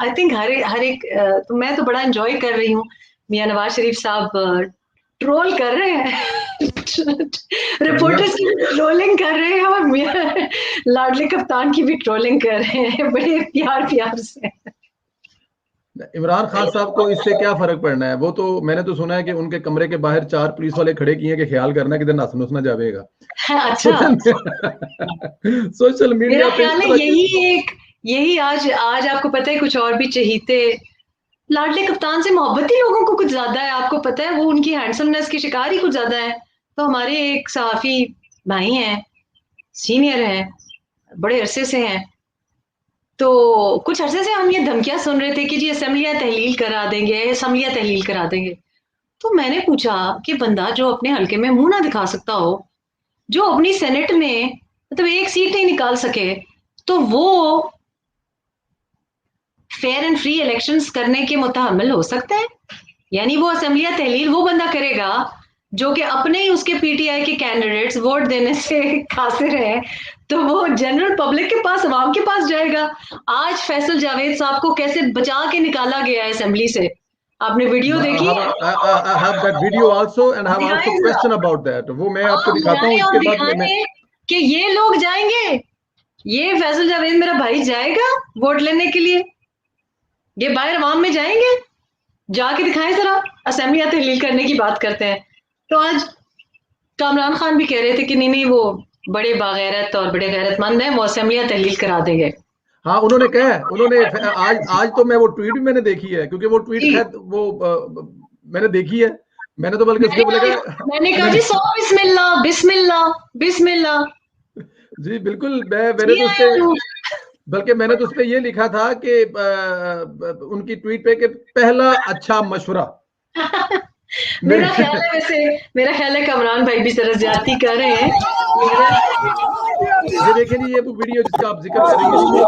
I think हर एक तो मैं तो बड़ा एंजॉय कर रही हूँ। मियां नवाज शरीफ साहब ट्रोल कर रहे हैं रिपोर्टर्स की भी ट्रोलिंग कर रहे हैं और मियां लाडले कप्तान की भी ट्रोलिंग कर रहे हैं बड़े प्यार प्यार से। इमरान खान साहब को इससे क्या फर्क पड़ना है? वो तो मैंने तो सुना है कि उनके कमरे के बाहर 4 पुलिस वाले खड़े किए कि ख्याल करना किधर नस नुस ना जाएगा। अच्छा, सोशल मेरा मीडिया पे ख्याल है यही आज आपको पता है कुछ और भी चहीते लाडले कप्तान से मोहब्बत ही लोगों को कुछ ज्यादा है। आपको पता है वो उनकी हैंडसमनेस के शिकार ही कुछ ज्यादा है। तो हमारे एक सहाफी भाई हैं, सीनियर हैं, बड़े अरसे से हैं, तो कुछ अरसे से हम ये धमकियां सुन रहे थे कि जी असेंबलियां तहलील करा देंगे, असेंबलियां तहलील करा देंगे। तो मैंने पूछा कि बंदा जो अपने हल्के में मुंह ना दिखा सकता हो, जो अपनी सेनेट में मतलब एक सीट नहीं निकाल सके, तो वो फेयर एंड फ्री इलेक्शंस करने के मुतहम्मिल हो सकता है? यानी वो असेंबलियां तहलील वो बंदा करेगा जो कि अपने ही उसके पीटीआई के कैंडिडेट्स वोट देने से कासिर है, तो वो जनरल पब्लिक के पास, अवाम के पास जाएगा। आज फैसल जावेद साहब को कैसे बचा के निकाला गया है असेंबली से, आपने वीडियो देखी है? I have that video also and have also दिखाएं जरा। question about that. वो मैं आपको आप दिखाता हूँ लगाएं और इसके बाद मैं दिखाएं कि ये लोग जाएंगे, ये फैसल जावेद मेरा भाई जाएगा वोट लेने के लिए, ये बाहर अवाम में जाएंगे? जाके दिखाएं जरा। असेंबलियां तहलील करने की बात करते हैं। तो आज कामरान खान भी कह रहे थे कि नहीं नहीं वो बड़े बागैरत और बड़े गैरतमंद हैं, वो असेंबलियां तहलील करा देंगे। हाँ उन्होंने कहा है, उन्होंने आज तो मैं वो ट्वीट भी मैंने देखी है, क्योंकि वो ट्वीट जी, खैर वो मैंने देखी है। मैंने तो बल्कि उसके बोले मैंने कहा मैंने जी सौ बिस्मिल्लाह बिस्मिल्लाह बिस्मिल्लाह। जी बिल्कुल, मैंने जी तो आया उसपे हूँ। बल्कि मैंने तो उसपे ये लिखा था कि उनकी ट्वीट पे कि पहला अच्छा मशवरा मेरा मेरे ख्याल है वैसे, मेरा ख्याल है कमरान भाई भी जरा ज्यादती कर रहे हैं। मेरा ये देखें जी, ये वो वीडियो जिसका आप जिक्र कर रही हैं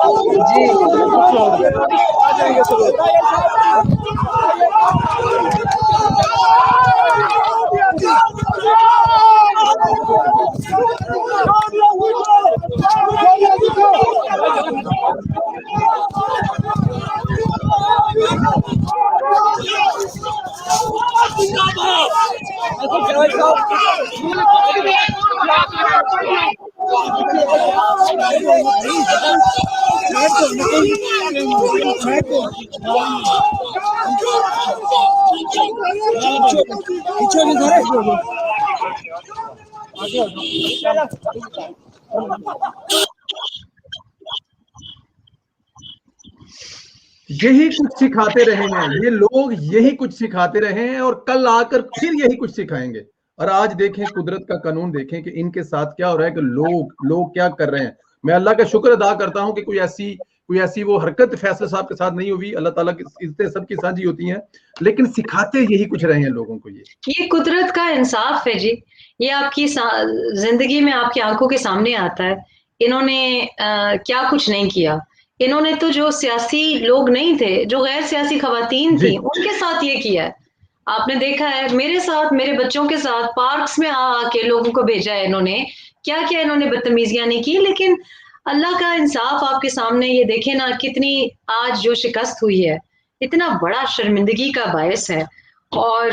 जी, यही कुछ सिखाते रहे हैं ये लोग, यही कुछ सिखाते रहे हैं और कल आकर फिर यही कुछ सिखाएंगे। और आज देखें कुदरत का कानून, देखें कि इनके साथ क्या हो रहा है, कि लोग क्या कर रहे हैं। मैं अल्लाह का शुक्र अदा करता हूं कि कोई ऐसी वो हरकत फैसल साहब के साथ नहीं हुई। अल्लाह ताला की इज्जतें सबकी साझी होती हैं, लेकिन सिखाते यही कुछ रहे हैं लोगों को। ये कुदरत का इंसाफ है जी। ये आपकी जिंदगी में आपकी आंखों के सामने आता है। इन्होंने क्या कुछ नहीं किया। इन्होंने तो जो सियासी लोग नहीं थे, जो गैर सियासी खवातीन जी थी, उनके साथ ये किया है। आपने देखा है मेरे साथ, मेरे बच्चों के साथ पार्क्स में आके लोगों को भेजा है इन्होंने। क्या क्या इन्होंने बदतमीजियां नहीं की, लेकिन अल्लाह का इंसाफ आपके सामने। ये देखे ना कितनी आज जो शिकस्त हुई है, इतना बड़ा शर्मिंदगी का बायस है। और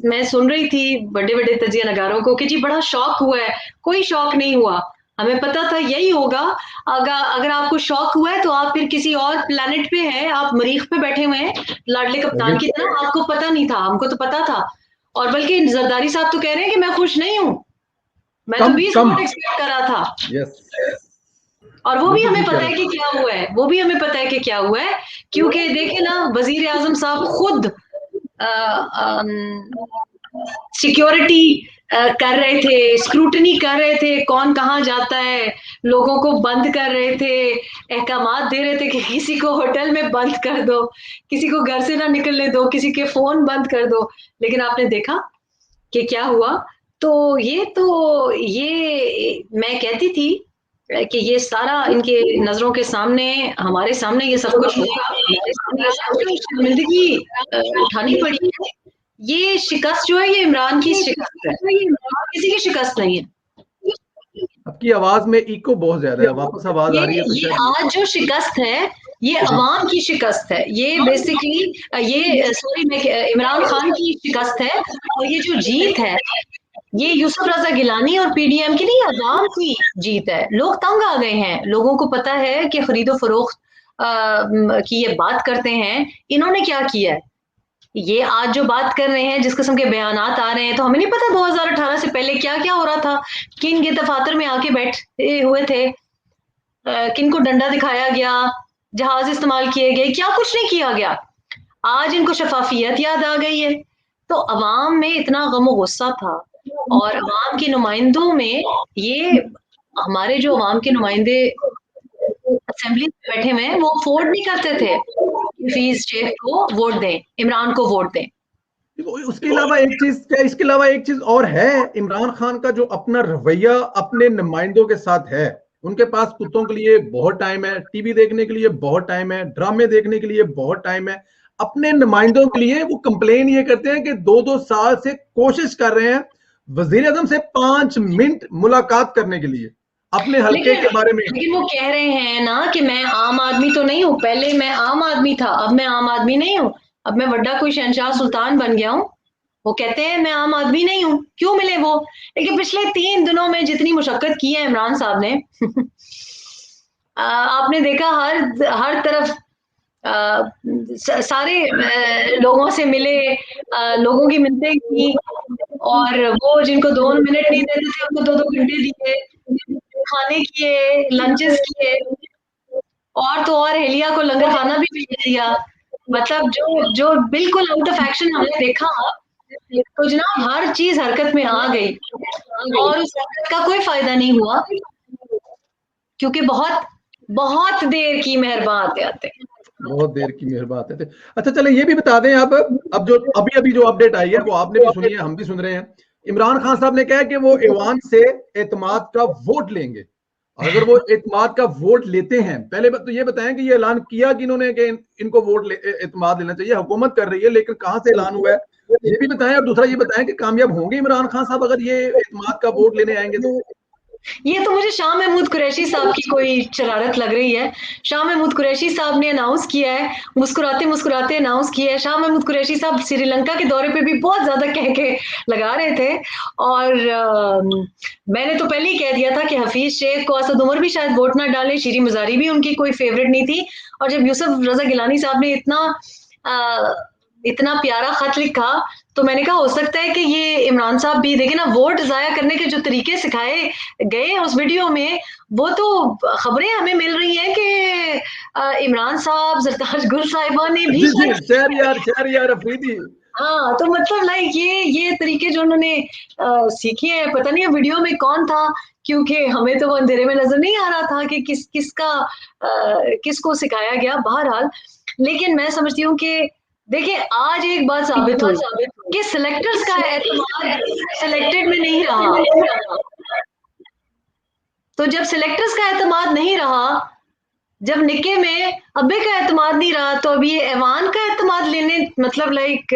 मैं सुन रही थी बड़े बड़े तजिया नगारों को कि जी बड़ा शौक हुआ है। कोई शौक नहीं हुआ, हमें पता था यही होगा। अगर आपको शौक हुआ है तो आप फिर किसी और प्लेनेट पे हैं, आप मरीख पे बैठे हुए हैं लाडले कप्तान की तरह। आपको पता नहीं था, हमको तो पता था। और बल्कि जरदारी साहब तो कह रहे हैं कि मैं खुश नहीं हूं, मैं तो 20 वोट एक्सपेक्ट कर रहा था। यस, और वो भी बिल्कुल हमें ठीक कह पता रहे है हैं। कि क्या हुआ है, वो भी हमें पता है कि क्या हुआ है। क्योंकि देखे ना वजीर आजम साहब खुद सिक्योरिटी कर रहे थे, स्क्रूटनी कर रहे थे, कौन कहाँ जाता है, लोगों को बंद कर रहे थे, अहकामात दे रहे थे कि किसी को होटल में बंद कर दो, किसी को घर से ना निकलने दो, किसी के फोन बंद कर दो। लेकिन आपने देखा कि क्या हुआ। तो ये मैं कहती थी कि ये सारा इनके नजरों के सामने, हमारे सामने ये सब कुछ होगा, हमारे सामने ये सब कुछ शर्मिंदगी उठानी पड़ी है। ये शिकस्त जो है ये इमरान की शिकस्त है, और किसी की शिकस्त नहीं है। आपकी आवाज में इको बहुत ज्यादा है, वापस आवाज आ रही है तो ये शायद आज जो शिकस्त है ये अवाम की शिकस्त है, ये बेसिकली ये सॉरी मैं इमरान खान की शिकस्त है, और ये जो जीत है ये यूसुफ रजा गिलानी और पीडीएम की नहीं, अवाम की जीत है। लोग तंग आ गए हैं, लोगों को पता है कि खरीदो फरोख्त की ये बात करते हैं, इन्होंने क्या किया है। ये आज जो बात कर रहे हैं, जिस किस्म के बयानात आ रहे हैं, तो हमें नहीं पता 2018 से पहले क्या क्या हो रहा था, किन के दफातर में आके बैठे हुए थे, किन को डंडा दिखाया गया, जहाज इस्तेमाल किए गए, क्या कुछ नहीं किया गया। आज इनको शफाफियत याद आ गई है। तो अवाम में इतना गम गुस्सा था, और अवाम के नुमाइंदों में ये हमारे जो अवाम के नुमाइंदे असेंबली में बैठे हुए हैं, वो अफोर्ड नहीं करते थे कि हफीज शेख को वोट दें, इमरान को वोट दें। उसके अलावा एक चीज क्या, इसके अलावा एक चीज और है, इमरान खान का जो अपना रवैया अपने नुमाइंदों के साथ है। उनके पास कुत्तों के लिए बहुत टाइम है, टीवी देखने के लिए बहुत टाइम है, ड्रामे देखने के लिए बहुत टाइम है। अपने नुमाइंदों के लिए वो कंप्लेन ये करते हैं कि 2-2 साल से कोशिश कर रहे हैं वजीर आजम से 5 मिनट मुलाकात करने के लिए अपने हल्के के बारे में। लेकिन वो कह रहे हैं ना कि मैं आम आदमी तो नहीं हूँ, पहले मैं आम आदमी था, अब मैं आम आदमी नहीं हूँ, अब मैं बड़ा कोई शहनशाह सुल्तान बन गया हूँ। वो कहते हैं मैं आम आदमी नहीं हूँ, क्यों मिले वो। लेकिन पिछले 3 दिनों में जितनी मुशक्कत की है इमरान साहब ने आपने देखा हर तरफ सारे लोगों से मिले, लोगों की मिन्नतें की, और वो जिनको 2 मिनट नहीं देते थे उनको 2-2 घंटे दिए, खाने किए, लंचेस किए, और तो और हेलिया को लंगर खाना भी भेज दिया। मतलब जो जो बिल्कुल आउट ऑफ एक्शन हमने देखा, तो जनाब हर चीज हरकत में आ गई, और उस हरकत का कोई फायदा नहीं हुआ, क्योंकि बहुत बहुत देर की मेहरबान आते आते। बहुत देर की मेहरबान है। अच्छा चले ये भी बता दें, अब जो अभी अभी जो अपडेट आई है वो आपने भी सुनी है, हम भी सुन रहे हैं। इमरान खान साहब ने कहा कि वो ईवान से एतमाद का वोट लेंगे, और अगर वो एतमाद का वोट लेते हैं, पहले तो ये बताएं कि ये ऐलान किया कि इन्होंने कि इनको वोट एतमाद लेना चाहिए, हुकूमत कर रही है, लेकिन कहां से ऐलान हुआ है ये भी बताएं। और दूसरा ये बताएं कि कामयाब होंगे इमरान खान साहब अगर ये एतमाद का वोट लेने आएंगे तो। ये तो मुझे शाह महमूद कुरैशी साहब की कोई शरारत लग रही है। शाह महमूद कुरैशी साहब ने अनाउंस किया है, मुस्कुराते मुस्कुराते अनाउंस किया है। शाह महमूद कुरैशी साहब श्रीलंका के दौरे पे भी बहुत ज्यादा कह के लगा रहे थे, और मैंने तो पहले ही कह दिया था कि हफीज शेख को असद उमर भी शायद वोट ना डाले, शीरी मजारी भी उनकी कोई फेवरेट नहीं थी। और जब यूसुफ रजा गिलानी साहब ने इतना प्यारा खत लिखा, तो मैंने कहा हो सकता है कि ये इमरान साहब भी देखे ना, वोट जाया करने के जो तरीके सिखाए गए उस वीडियो में, वो तो खबरें हमें मिल रही हैं कि इमरान साहब, जरताज गुल साहिबा ने भी शहरयार अफरीदी। हाँ, तो मतलब लाइक ये तरीके जो उन्होंने सीखे हैं, पता नहीं वीडियो में कौन था, क्योंकि हमें तो वो अंधेरे में नजर नहीं आ रहा था कि किसको सिखाया गया। बहरहाल, लेकिन मैं समझती हूँ कि देखिए आज एक बात साबित हुई कि सिलेक्टर्स का एतमाद सिलेक्टेड में नहीं रहा। तो जब सिलेक्टर्स का एतमाद नहीं रहा, जब निके में अब्बे का एतमाद नहीं रहा, तो अब ये ऐवान का एतमाद लेने मतलब लाइक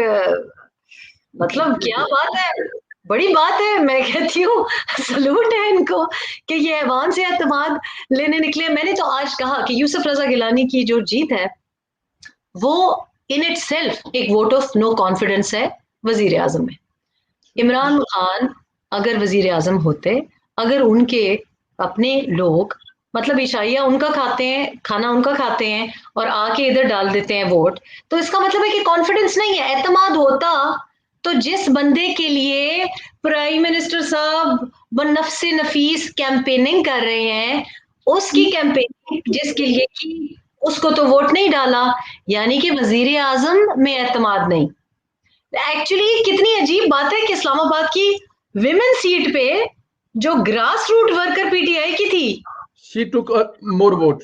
मतलब क्या बात है, बड़ी बात है। मैं कहती हूँ सलूट है इनको कि ये ऐवान से एतमाद लेने निकले। मैंने तो आज कहा कि यूसुफ रजा गिलानी की जो जीत है वो इन इट सेल्फ एक वोट ऑफ नो कॉन्फिडेंस है वजीर आजम में। इमरान खान अगर वजीर आजम होते, अगर उनके अपने लोग मतलब ईशाइया उनका खाते हैं, खाना उनका खाते हैं, और आके इधर डाल देते हैं वोट, तो इसका मतलब है कि कॉन्फिडेंस नहीं है। एतमाद होता तो जिस बंदे के लिए प्राइम मिनिस्टर साहब बनफ्से नफीस कैंपेनिंग कर रहे हैं, उसकी कैंपेनिंग जिसके लिए की, उसको तो वोट नहीं डाला, यानी कि वजीर आजम में एतमाद नहीं। एक्चुअली कितनी अजीब बात है कि इस्लामाबाद की विमेन सीट पे जो ग्रास रूट वर्कर पीटीआई की थी, शी टुक मोर वोट,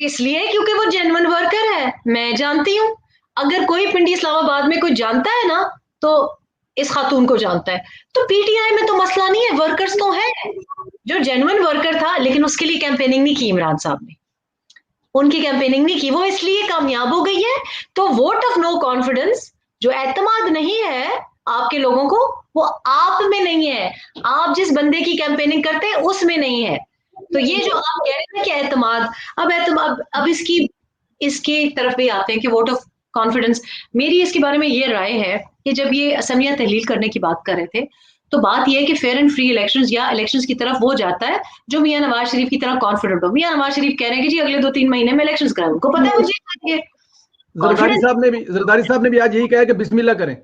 इसलिए क्योंकि वो जेन्युइन वर्कर है। मैं जानती हूँ, अगर कोई पिंडी इस्लामाबाद में कोई जानता है ना, तो इस खातून को जानता है। तो पीटीआई में तो मसला नहीं है, वर्कर्स तो है। जो जेन्युइन वर्कर था, लेकिन उसके लिए कैंपेनिंग नहीं की इमरान साहब ने, उनकी कैंपेनिंग नहीं की, वो इसलिए कामयाब हो गई है। तो वोट ऑफ नो कॉन्फिडेंस, जो एतमाद नहीं है आपके लोगों को, वो आप में नहीं है, आप जिस बंदे की कैंपेनिंग करते हैं उसमें नहीं है। तो ये जो आप कह रहे हैं कि एतमाद, अब इसकी इसके तरफ भी आते हैं कि वोट ऑफ कॉन्फिडेंस। मेरी इसके बारे में ये राय है कि जब ये असम्बलियां तहलील करने की बात कर रहे थे, तो बात यह है कि फेयर एंड फ्री इलेक्शंस या इलेक्शंस की तरफ वो जाता है जो मियां नवाज शरीफ की तरह कॉन्फिडेंट हो। मियां नवाज शरीफ कह रहे हैं कि जी अगले 2-3 महीने में इलेक्शंस कराएं, उनको पता है वो जीत जाएंगे। कॉन्फिडेंस, जरदारी साहब ने भी आज यही कहा कि बिस्मिल्लाह करें।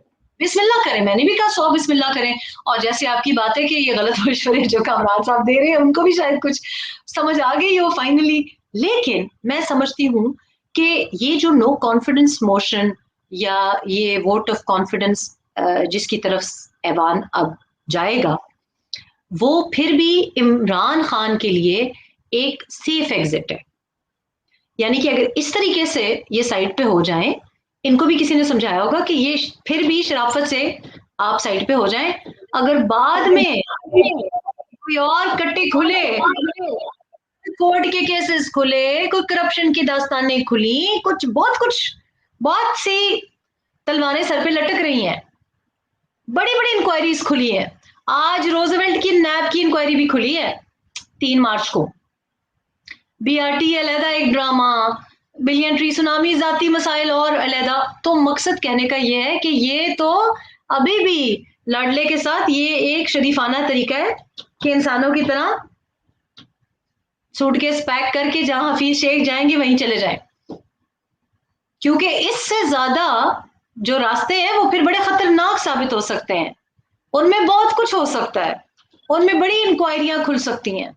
बिस्मिल्लाह करें, मैंने भी कहा 100 बिस्मिल्लाह करें। और जैसे आपकी बात है कि ये गलत मशवरे जो कामरान साहब दे रहे हैं, उनको भी शायद कुछ समझ आ गई हो फाइनली। लेकिन मैं समझती हूँ कि ये जो नो कॉन्फिडेंस मोशन या ये वोट ऑफ कॉन्फिडेंस जिसकी तरफ ऐवान अब जाएगा, वो फिर भी इमरान खान के लिए एक सेफ एग्जिट है। यानी कि अगर इस तरीके से ये साइड पे हो जाएं, इनको भी किसी ने समझाया होगा कि ये फिर भी शराफत से आप साइड पे हो जाएं। अगर बाद में कोई और कट्टे खुले, कोर्ट के केसेस खुले, कोई करप्शन की दास्तानें खुली, बहुत सी तलवारें सर पे लटक रही हैं, बड़ी बड़ी इंक्वायरीज खुली हैं। आज रोजवेल्ट की नैब की इंक्वायरी भी खुली है 3 मार्च को। बीआरटी अलहदा एक ड्रामा, बिलियन ट्री सुनामी, जाती मसाइल और अलहदा। तो मकसद कहने का यह है कि ये तो अभी भी लाडले के साथ ये एक शरीफाना तरीका है कि इंसानों की तरह सूटकेस पैक करके जहां हफीज शेख जाएंगे वहीं चले जाएं, क्योंकि इससे ज्यादा जो रास्ते हैं वो फिर बड़े खतरनाक साबित हो सकते हैं। उनमें बहुत कुछ हो सकता है, उनमें बड़ी इंक्वायरियां खुल सकती हैं,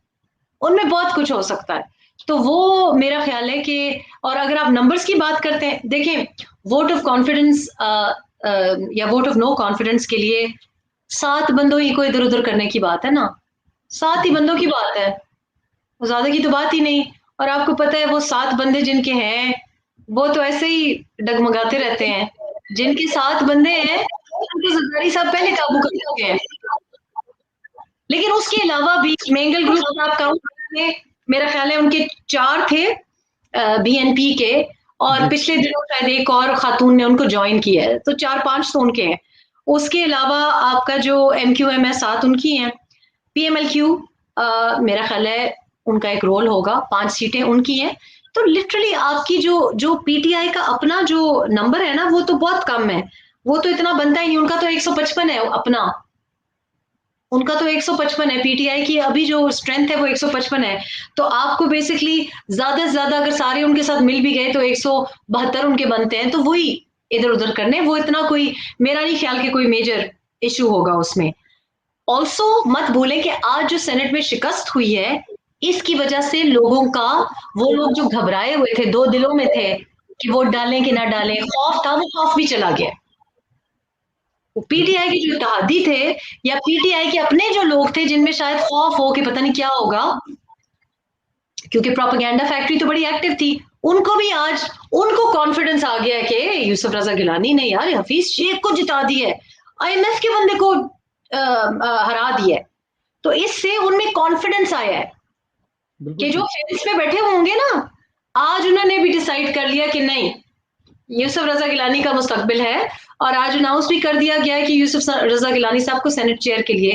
उनमें बहुत कुछ हो सकता है। तो वो मेरा ख्याल है कि, और अगर आप नंबर्स की बात करते हैं, देखें वोट ऑफ कॉन्फिडेंस या वोट ऑफ नो कॉन्फिडेंस के लिए 7 बंदों ही को इधर उधर करने की बात है ना, 7 ही बंदों की बात है, ज्यादा की तो बात ही नहीं। और आपको पता है वो 7 बंदे जिनके हैं वो तो ऐसे ही डगमगाते रहते हैं। जिनके 7 बंदे हैं उनको जरदारी साहब पहले काबू कर चुके हैं। लेकिन उसके अलावा भी मेंगल ग्रुप आप काउंट करें, मेरा ख्याल है उनके 4 थे बीएनपी के, और पिछले दिनों शायद एक और खातून ने उनको ज्वाइन किया है, तो 4-5 तो उनके हैं। उसके अलावा आपका जो एमक्यूएम है 7 उनकी हैं। पीएमएलक्यू मेरा ख्याल है उनका एक रोल होगा, 5 सीटें उनकी हैं। तो लिटरली आपकी जो जो पीटीआई का अपना जो नंबर है ना वो तो बहुत कम है, वो तो इतना बनता ही नहीं। उनका तो 155 है अपना, उनका तो 155 है। पीटीआई की अभी जो स्ट्रेंथ है वो 155 है। तो आपको बेसिकली ज्यादा से ज्यादा अगर सारे उनके साथ मिल भी गए तो 172 उनके बनते हैं। तो वही इधर उधर करने, वो इतना कोई मेरा नहीं ख्याल कि कोई मेजर इशू होगा उसमें। ऑल्सो मत भूलें कि आज जो सेनेट में शिकस्त हुई है, इसकी वजह से लोगों का, वो लोग जो घबराए हुए थे, 2 दिलों में थे कि वोट डालें कि ना डालें, खौफ था, वो खौफ भी चला गया। पीटीआई के जो इत्तेहादी थे या पीटीआई के अपने जो लोग थे जिनमें शायद खौफ हो कि पता नहीं क्या होगा, क्योंकि प्रोपेगेंडा फैक्ट्री तो बड़ी एक्टिव थी, उनको भी आज उनको कॉन्फिडेंस आ गया कि यूसुफ रजा गिलानी ने यार हफीज शेख को जिता दी है, आईएमएफ के बंदे को हरा दिया है। तो इससे उनमें कॉन्फिडेंस आया है कि जो फेंस पे बैठे होंगे ना, आज उन्होंने भी डिसाइड कर लिया कि नहीं, यूसुफ रजा गिलानी का मुस्तकबिल है। और आज अनाउंस भी कर दिया गया है कि यूसुफ रजा गिलानी साहब को सेनेट चेयर के लिए।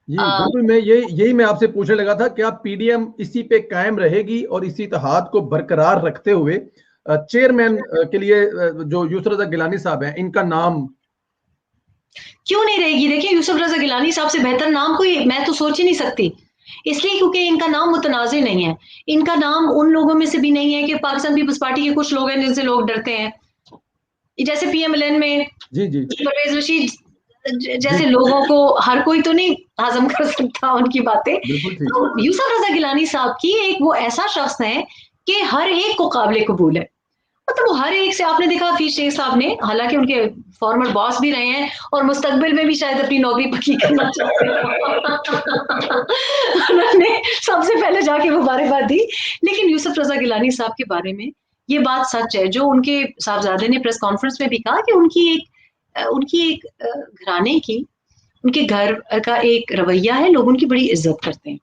जी बिल्कुल, मैं यही मैं आपसे पूछने लगा था, क्या पीडीएम इसी पे कायम रहेगी और इसी इत्तेहाद को बरकरार रखते हुए चेयरमैन के लिए जो यूसुफ रजा गिलानी साहब हैं, इनका नाम क्यों नहीं रहेगी? देखिए यूसुफ रजा गिलानी साहब से बेहतर नाम कोई मैं तो सोच ही नहीं सकती, इसलिए क्योंकि इनका नाम मुतनाज़िर नहीं है। इनका नाम उन लोगों में से भी नहीं है कि पाकिस्तान पीपल्स पार्टी के कुछ लोग हैं जिनसे लोग डरते हैं, जैसे पीएमएलएन में जी जी परवेज रशीद जैसे जी लोगों को हर कोई तो नहीं हजम कर सकता उनकी बातें। बिल्कुल ठीक। तो यूसुफ रजा गिलानी साहब की एक वो ऐसा शख्स है कि हर एक को काबिल कबूल है। मतलब वो हर एक से, आपने देखा हफीज शेख साहब ने, हालांकि उनके फॉर्मर बॉस भी रहे हैं और मुस्तकबिल में भी शायद अपनी नौकरी पक्की करना चाहते हैं उन्होंने सबसे पहले जाके मुबारकबाद दी। लेकिन यूसुफ रजा गिलानी साहब के बारे में ये बात सच है जो उनके साहबजादे ने प्रेस कॉन्फ्रेंस में भी कहा कि उनकी एक घराने की, उनके घर का एक रवैया है, लोग उनकी बड़ी इज्जत करते हैं।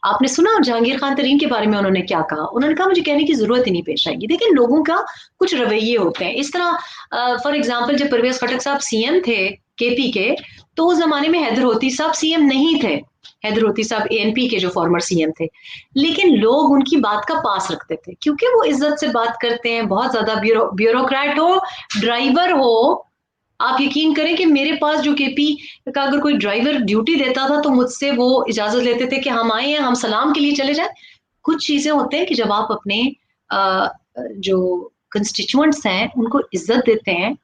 आपने सुना जहांगीर खान तरीन के बारे में उन्होंने क्या कहा? उन्होंने कहा मुझे कहने की जरूरत ही नहीं पेश आएगी। देखिए लोगों का कुछ रवैये होते हैं इस तरह। फॉर एग्जाम्पल जब परवेज खटक साहब सीएम थे केपी के, तो उस जमाने में हैदर होती साहब सीएम नहीं थे, हैदरोती साहब एएनपी के जो फॉर्मर सीएम थे, लेकिन लोग उनकी बात का पास रखते थे क्योंकि वो इज्जत से बात करते हैं, बहुत ज्यादा ब्यूरोक्रेट हो, ड्राइवर हो। आप यकीन करें कि मेरे पास जो केपी का अगर कोई ड्राइवर ड्यूटी देता था तो मुझसे वो इजाजत लेते थे कि हम आए हैं, हम सलाम के लिए चले जाए। कुछ चीजें होते हैं कि जब आप अपने जो कंस्टिट्यूएंट्स हैं उनको इज्जत देते हैं,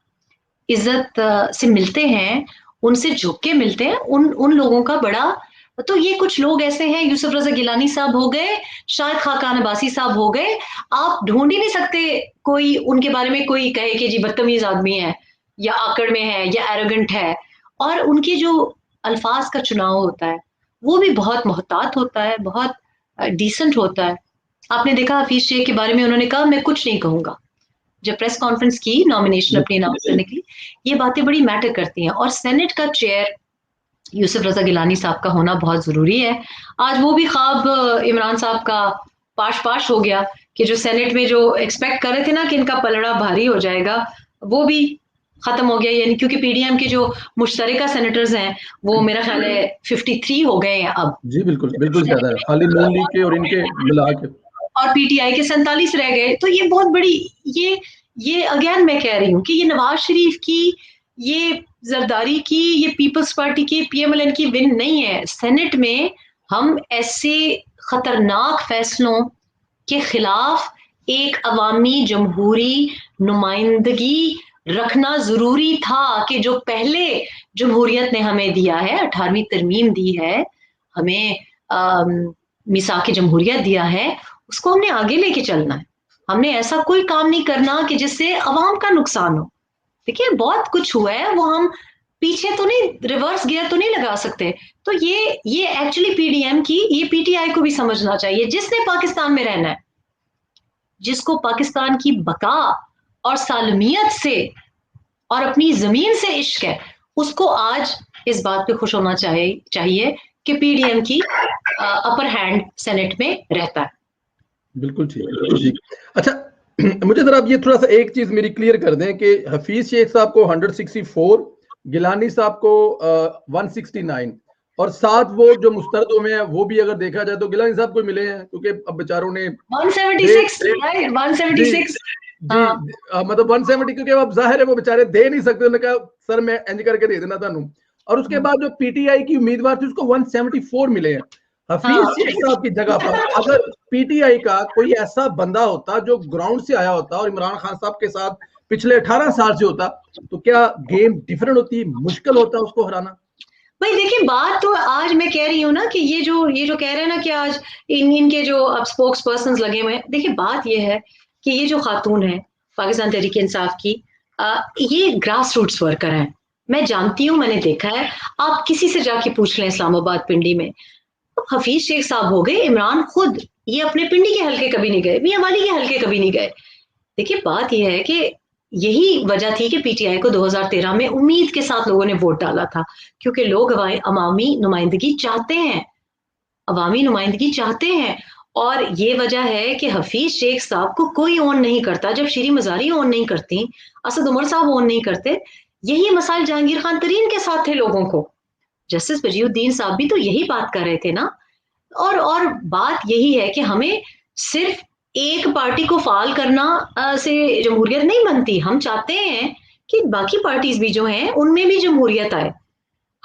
इज्जत से मिलते हैं, उनसे झुक के मिलते हैं, उन लोगों का बड़ा। तो ये कुछ लोग ऐसे हैं, यूसुफ रजा गिलानी साहब हो गए, शायद खाकान अब्बासी साहब हो गए, आप ढूंढ ही नहीं सकते कोई उनके बारे में कोई कहे कि जी बदतमीज आदमी है या आकड़ में है या एरोगेंट है। और उनके जो अल्फाज का चुनाव होता है वो भी बहुत मोहतात होता है, बहुत डिसेंट होता है। आपने देखा हफीज शेख के बारे में उन्होंने कहा मैं कुछ नहीं कहूंगा, जब प्रेस कॉन्फ्रेंस की नॉमिनेशन अपनी अनाउंस करने के लिए, ये बातें बड़ी मैटर करती हैं। और सेनेट का चेयर यूसुफ रजा गिलानी साहब का होना बहुत जरूरी है। आज वो भी ख्वाब इमरान साहब का पाश पाश हो गया कि जो सेनेट में जो एक्सपेक्ट कर रहे थे ना कि इनका पलड़ा भारी हो जाएगा, वो भी खत्म हो गया। यानी क्योंकि पीडीएम के जो मुश्तरका सेनेटर्स हैं वो मेरा ख्याल है 53 हो गए हैं अब। जी बिल्कुल बिल्कुल ज्यादा है, खाली नून लीग के और इनके मिला के। और पीटीआई के 47 रह गए। तो ये बहुत बड़ी, ये अगेन मैं कह रही हूँ कि ये नवाज शरीफ की, ये जरदारी की, ये पीपल्स पार्टी की, पीएमएलएन की विन नहीं है। सेनेट में हम ऐसे खतरनाक फैसलों के खिलाफ एक अवामी जमहूरी नुमाइंदगी रखना जरूरी था कि जो पहले जमहूरियत ने हमें दिया है, 18वीं तरमीम दी है हमें, मिसाक जमहूरियत दिया है, उसको हमने आगे लेके चलना है। हमने ऐसा कोई काम नहीं करना कि जिससे अवाम का नुकसान हो। देखिए बहुत कुछ हुआ है, वो हम पीछे तो नहीं, रिवर्स गियर तो नहीं लगा सकते। तो ये एक्चुअली पीडीएम की, ये पीटीआई को भी समझना चाहिए, जिसने पाकिस्तान में रहना है, जिसको पाकिस्तान की बका और सालमियत से और अपनी जमीन से इश्क है, उसको आज इस बात पे खुश होना चाहिए कि पीडीएम की अपर हैंड सेनेट में रहता है। बिल्कुल ठीक, बिल्कुल ठीक। अच्छा मुझे जरा आप ये थोड़ा सा एक चीज मेरी क्लियर कर दें कि हफीज शेख साहब को 164, गिलानी साहब को 169 और 7 वोट जो मुस्तरद में है वो भी अगर देखा जाए तो गिलानी साहब को मिले हैं, क्योंकि अब बेचारों ने 176, राइट, 176। जी मतलब 170, क्योंकि अब जाहिर है वो बेचारे दे नहीं सकते, उन्होंने कहा सर मैं एंज करके दे देना थानू। और उसके बाद जो पीटीआई की उम्मीदवार थी उसको 174 मिले हैं। हफीज शेख साहब की जगह पर अगर पीटीआई का कोई ऐसा बंदा होता जो ग्राउंड से आया होता और इमरान खान साहब के साथ पिछले 18 साल से होता, तो क्या गेम डिफरेंट होती, मुश्किल होता उसको हराना? भाई देखिए, बात तो आज मैं कह रही हूँ ना कि ये जो कह रहे हैं ना कि आज इनके जो अब स्पोक्स पर्सन लगे हुए हैं, देखिए बात ये है कि ये जो खातून है पाकिस्तान तहरीक इंसाफ की, ये ग्रास रूट्स वर्कर हैं। मैं जानती हूँ, मैंने देखा है, आप किसी से जाके पूछ लें इस्लामाबाद पिंडी में। हफीज शेख साहब हो गए, इमरान खुद ये अपने पिंडी के हल्के कभी नहीं गए, मियां वाली के हल्के कभी नहीं गए। देखिए बात यह है कि यही वजह थी कि पीटीआई को 2013 में उम्मीद के साथ लोगों ने वोट डाला था, क्योंकि लोग अवामी नुमाइंदगी चाहते हैं, अवामी नुमाइंदगी चाहते हैं। और ये वजह है कि हफीज शेख साहब को कोई ओन नहीं करता, जब शीरी मजारी ओन नहीं करती, असद उमर साहब ओन नहीं करते। यही मसाइल जहांगीर खान तरीन के साथ थे लोगों को। जस्टिस बजीउद्दीन साहब भी तो यही बात कर रहे थे ना। और बात यही है कि हमें सिर्फ एक पार्टी को फाल करना से जमहूरियत नहीं बनती। हम चाहते हैं कि बाकी पार्टीज भी जो हैं उनमें भी जमहूरियत आए।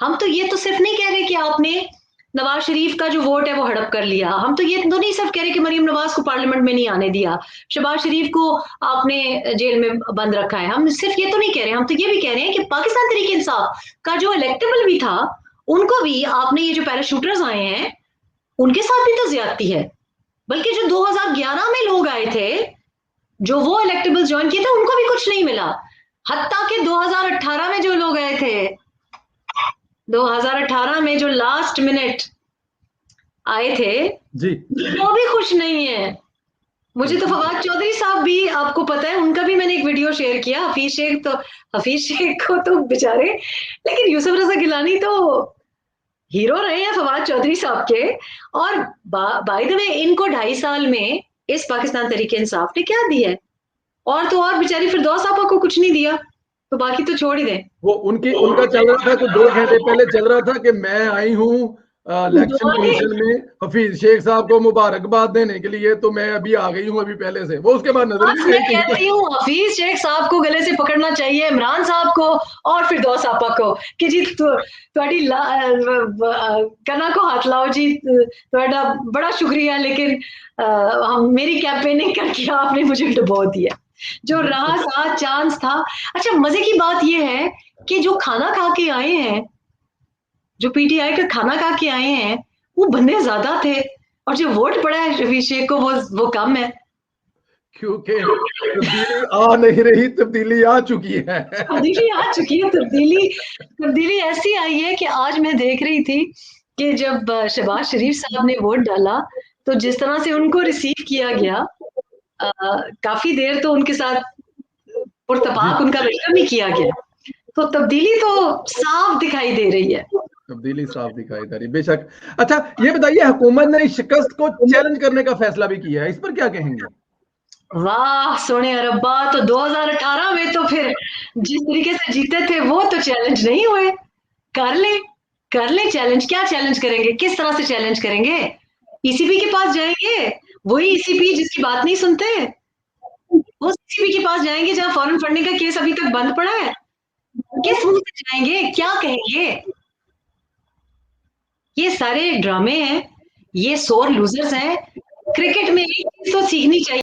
हम तो ये तो सिर्फ नहीं कह रहे कि आपने नवाज शरीफ का जो वोट है वो हड़प कर लिया, हम तो ये तो नहीं सिर्फ कह रहे कि मरीम नवाज को पार्लियामेंट में नहीं आने दिया, शहबाज शरीफ को आपने जेल में बंद रखा है। हम सिर्फ ये तो नहीं कह रहे, हम तो ये भी कह रहे हैं कि पाकिस्तान तहरीक इंसाफ का जो इलेक्टेबल भी था, उनको भी आपने, ये जो पैराशूटर्स आए हैं उनके साथ भी तो ज्यादती है। बल्कि जो 2011 में लोग आए थे, जो वो इलेक्टेबल ज्वाइन किए थे, उनको भी कुछ नहीं मिला। हत्ता कि 2018 में जो लोग आए थे, 2018 में जो लास्ट मिनट आए थे जी वो भी खुश नहीं है। मुझे तो फवाद चौधरी साहब भी, आपको पता है, उनका भी मैंने एक वीडियो शेयर किया। हफीज शेख को तो बेचारे, लेकिन यूसुफ रजा गिलानी तो हीरो रहे हैं फवाद चौधरी साहब के। और बाय द वे इनको 2.5 साल में इस पाकिस्तान तहरीक इंसाफ ने क्या दिया है? और तो और बेचारी फिरदौस आपा को कुछ नहीं दिया, तो बाकी तो छोड़ ही दें। वो उनका चल रहा था, कुछ 2 घंटे पहले चल रहा था कि मैं आई हूँ इलेक्शन कमीशन में हफीज शेख साहब को मुबारकबाद देने के लिए, तो मैं अभी आ गई हूँ अभी पहले से, वो उसके बाद नजर भी बस नहीं मैं आई कहीं कहती पर। हूँ हफीज शेख साहब को गले से पकड़ना चाहिए, इमरान साहब को और फिरदौस आपा को, कि जी ਤੁਹਾਡੀ कना को हाथ लाओ जी, ਤੁਹਾਡਾ बड़ा शुक्रिया, लेकिन हम मेरी कैंपेनिंग करके आपने मुझे डुबो दिया। जो रहा था चांस था। अच्छा, मजे की बात यह है कि जो खाना खा के आए हैं, जो पीटीआई का खाना खा के आए हैं, वो बंदे ज्यादा थे, और जो वोट पड़ा है हफीज शेख को वो कम है। क्योंकि तब्दीली आ नहीं रही, तब्दीली आ चुकी है। तब्दीली आ चुकी है। तब्दीली ऐसी आई है कि आज मैं देख रही थी कि जब शहबाज शरीफ साहब ने वोट डाला, तो जिस तरह से उनको रिसीव किया गया, काफी देर तो उनके साथ जी, पुरतपाक उनका वेलकम ही किया गया। तो तब्दीली तो साफ दिखाई दे रही है। तब्दीली साफ दिखाई दे रही, बेशक। अच्छा, ये बताइए, हुकूमत ने इस शिकस्त को चैलेंज करने का फैसला भी किया है, इस पर क्या कहेंगे? वाह सोने अरब्बा, तो 2018 में तो फिर जिस तरीके से जीते थे वो तो चैलेंज नहीं हुए। कर ले, कर ले चैलेंज। क्या चैलेंज करेंगे, किस तरह से चैलेंज करेंगे? ईसीबी के पास जाएंगे, वही ईसीबी जिसकी बात नहीं सुनते, वो ईसीबी के पास जाएंगे जहां फॉरेन फंडिंग का केस अभी तक बंद पड़ा है। किस मुंह से जाएंगे, क्या कहेंगे? ये सारे ड्रामे हैं, ये सोर लूजर्स हैं। क्रिकेट में एक चीज तो सीखनी चाहिए।